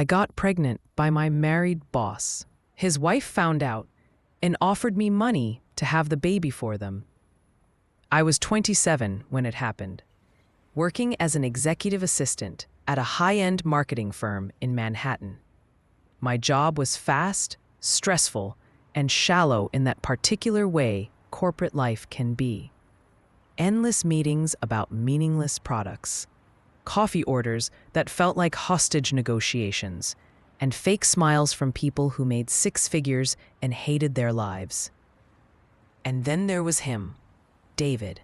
I got pregnant by my married boss. His wife found out and offered me money to have the baby for them. I was 27 when it happened, working as an executive assistant at a high-end marketing firm in Manhattan. My job was fast, stressful, and shallow in that particular way corporate life can be. Endless meetings about meaningless products, coffee orders that felt like hostage negotiations, and fake smiles from people who made six figures and hated their lives. And then there was him, David.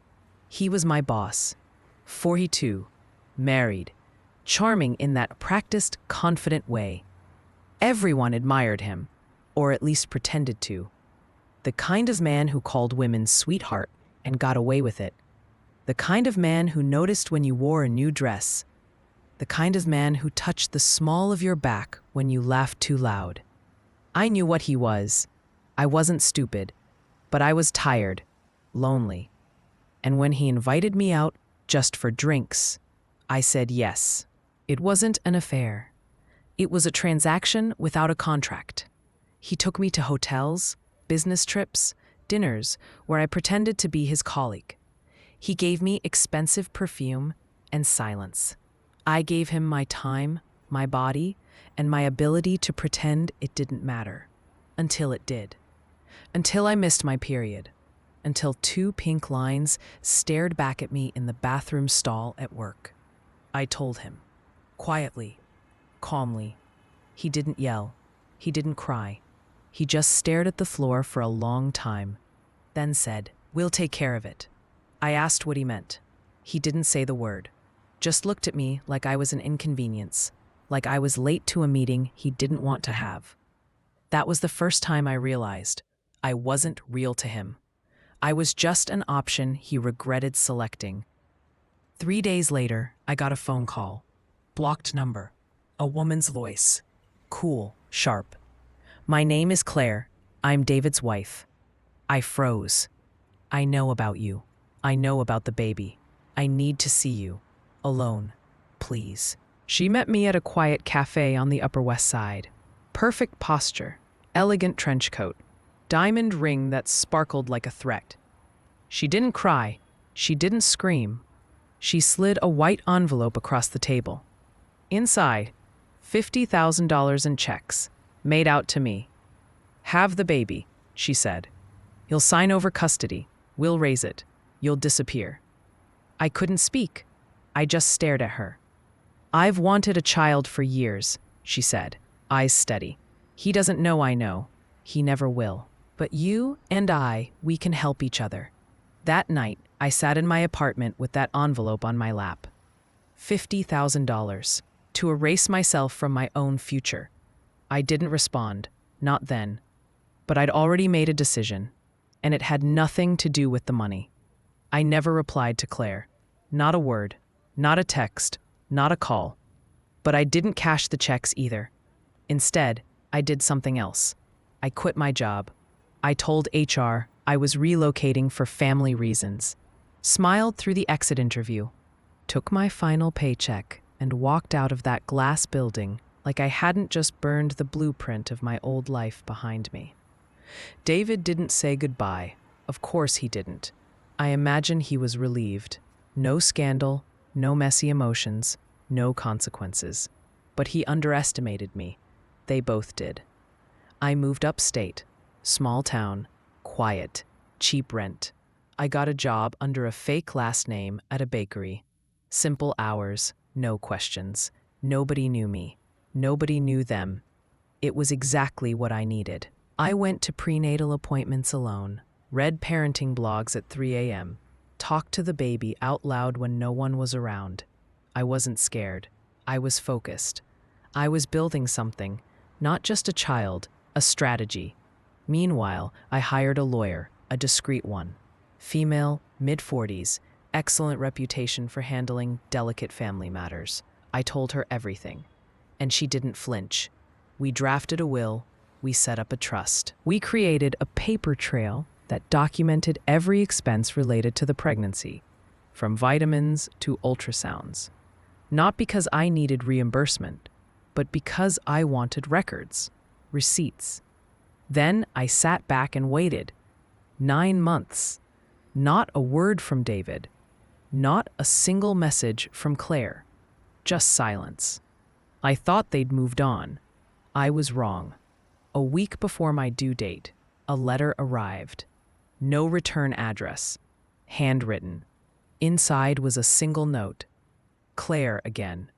He was my boss, 42, married, charming in that practiced, confident way. Everyone admired him, or at least pretended to. The kind of man who called women sweetheart and got away with it. The kind of man who noticed when you wore a new dress. The kind of man who touched the small of your back when you laughed too loud. I knew what he was. I wasn't stupid, but I was tired, lonely. And when he invited me out just for drinks, I said yes. It wasn't an affair. It was a transaction without a contract. He took me to hotels, business trips, dinners where I pretended to be his colleague. He gave me expensive perfume and silence. I gave him my time, my body, and my ability to pretend it didn't matter. Until it did. Until I missed my period. Until 2 pink lines stared back at me in the bathroom stall at work. I told him. Quietly. Calmly. He didn't yell. He didn't cry. He just stared at the floor for a long time, then said, "We'll take care of it." I asked what he meant. He didn't say the word. Just looked at me like I was an inconvenience, like I was late to a meeting he didn't want to have. That was the first time I realized I wasn't real to him. I was just an option he regretted selecting. 3 days later, I got a phone call. Blocked number. A woman's voice. Cool, sharp. "My name is Claire. I'm David's wife." I froze. "I know about you. I know about the baby. I need to see you. Alone. Please." She met me at a quiet cafe on the Upper West Side. Perfect posture. Elegant trench coat. Diamond ring that sparkled like a threat. She didn't cry. She didn't scream. She slid a white envelope across the table. Inside, $50,000 in checks, made out to me. "Have the baby," she said. "You'll sign over custody. We'll raise it. You'll disappear." I couldn't speak. I just stared at her. "I've wanted a child for years," she said, eyes steady. "He doesn't know I know. He never will. But you and I, we can help each other." That night, I sat in my apartment with that envelope on my lap. $50,000 to erase myself from my own future. I didn't respond, not then. But I'd already made a decision, and it had nothing to do with the money. I never replied to Claire. Not a word, not a text, not a call. But I didn't cash the checks either. Instead, I did something else. I quit my job. I told HR I was relocating for family reasons, smiled through the exit interview, took my final paycheck, and walked out of that glass building like I hadn't just burned the blueprint of my old life behind me. David didn't say goodbye. Of course he didn't. I imagine he was relieved. No scandal, no messy emotions, no consequences. But he underestimated me. They both did. I moved upstate, small town, quiet, cheap rent. I got a job under a fake last name at a bakery. Simple hours, no questions. Nobody knew me. Nobody knew them. It was exactly what I needed. I went to prenatal appointments alone, read parenting blogs at 3 a.m., talked to the baby out loud when no one was around. I wasn't scared. I was focused. I was building something, not just a child, a strategy. Meanwhile, I hired a lawyer, a discreet one. Female, mid-40s, excellent reputation for handling delicate family matters. I told her everything, and she didn't flinch. We drafted a will. We set up a trust. We created a paper trail that documented every expense related to the pregnancy, from vitamins to ultrasounds. Not because I needed reimbursement, but because I wanted records, receipts. Then I sat back and waited. 9 months. Not a word from David. Not a single message from Claire. Just silence. I thought they'd moved on. I was wrong. A week before my due date, a letter arrived. No return address. Handwritten. Inside was a single note. Claire again.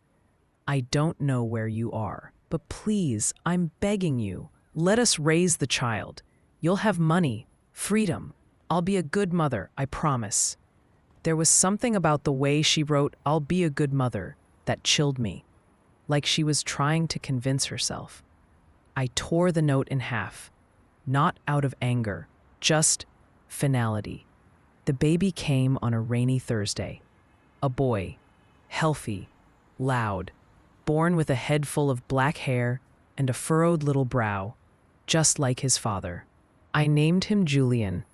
I don't know where you are, but please, I'm begging you, let us raise the child. You'll have money, freedom. I'll be a good mother, I promise. There was something about the way she wrote, I'll be a good mother, that chilled me, like she was trying to convince herself. I tore the note in half, not out of anger, just finality. The baby came on a rainy Thursday. A boy, healthy, loud, born with a head full of black hair and a furrowed little brow, just like his father. I named him Julian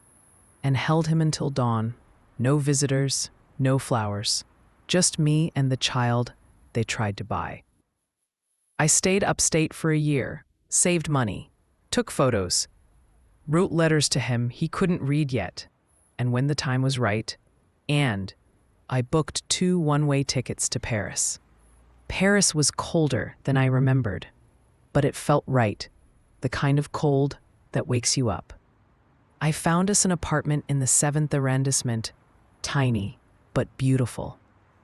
and held him until dawn. No visitors, no flowers, just me and the child they tried to buy. I stayed upstate for a year, saved money, took photos, wrote letters to him he couldn't read yet, and when the time was right, I booked 2 one-way tickets to Paris. Paris was colder than I remembered, but it felt right, the kind of cold that wakes you up. I found us an apartment in the 7th arrondissement, tiny but beautiful.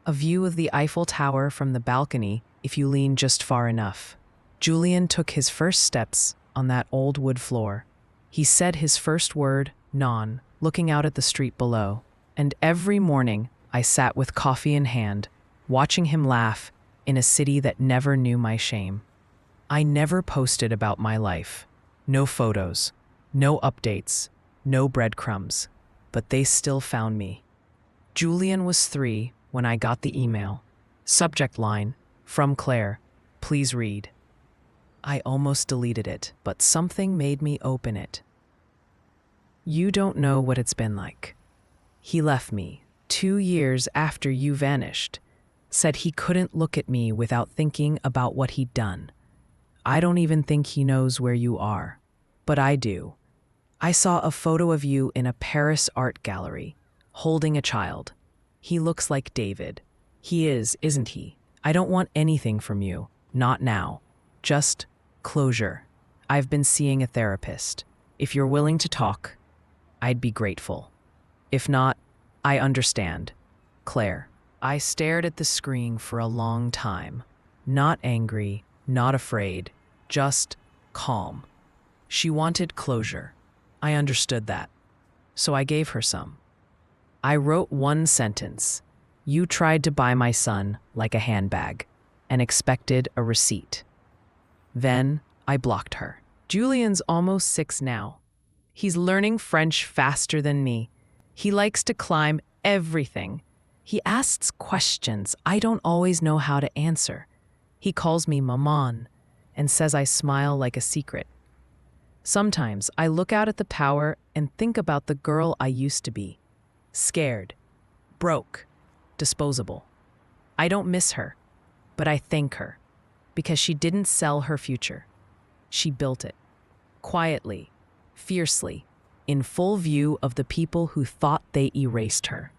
A view of the Eiffel Tower from the balcony if you lean just far enough. Julian took his first steps on that old wood floor. He said his first word, non, looking out at the street below. And every morning I sat with coffee in hand, watching him laugh in a city that never knew my shame. I never posted about my life. No photos, no updates, no breadcrumbs, but they still found me. Julian was 3 when I got the email. Subject line, from Claire, please read. I almost deleted it, but something made me open it. You don't know what it's been like. He left me 2 years after you vanished, said he couldn't look at me without thinking about what he'd done. I don't even think he knows where you are, but I do. I saw a photo of you in a Paris art gallery, holding a child. He looks like David. He is, isn't he? I don't want anything from you, not now. Just closure. I've been seeing a therapist. If you're willing to talk, I'd be grateful. If not, I understand. Claire. I stared at the screen for a long time. Not angry, not afraid, just calm. She wanted closure. I understood that. So I gave her some. I wrote one sentence. You tried to buy my son like a handbag and expected a receipt. Then I blocked her. Julian's almost 6 now. He's learning French faster than me. He likes to climb everything. He asks questions I don't always know how to answer. He calls me maman and says I smile like a secret. Sometimes I look out at the tower and think about the girl I used to be. Scared, broke, disposable. I don't miss her, but I thank her because she didn't sell her future. She built it, quietly, fiercely, in full view of the people who thought they erased her.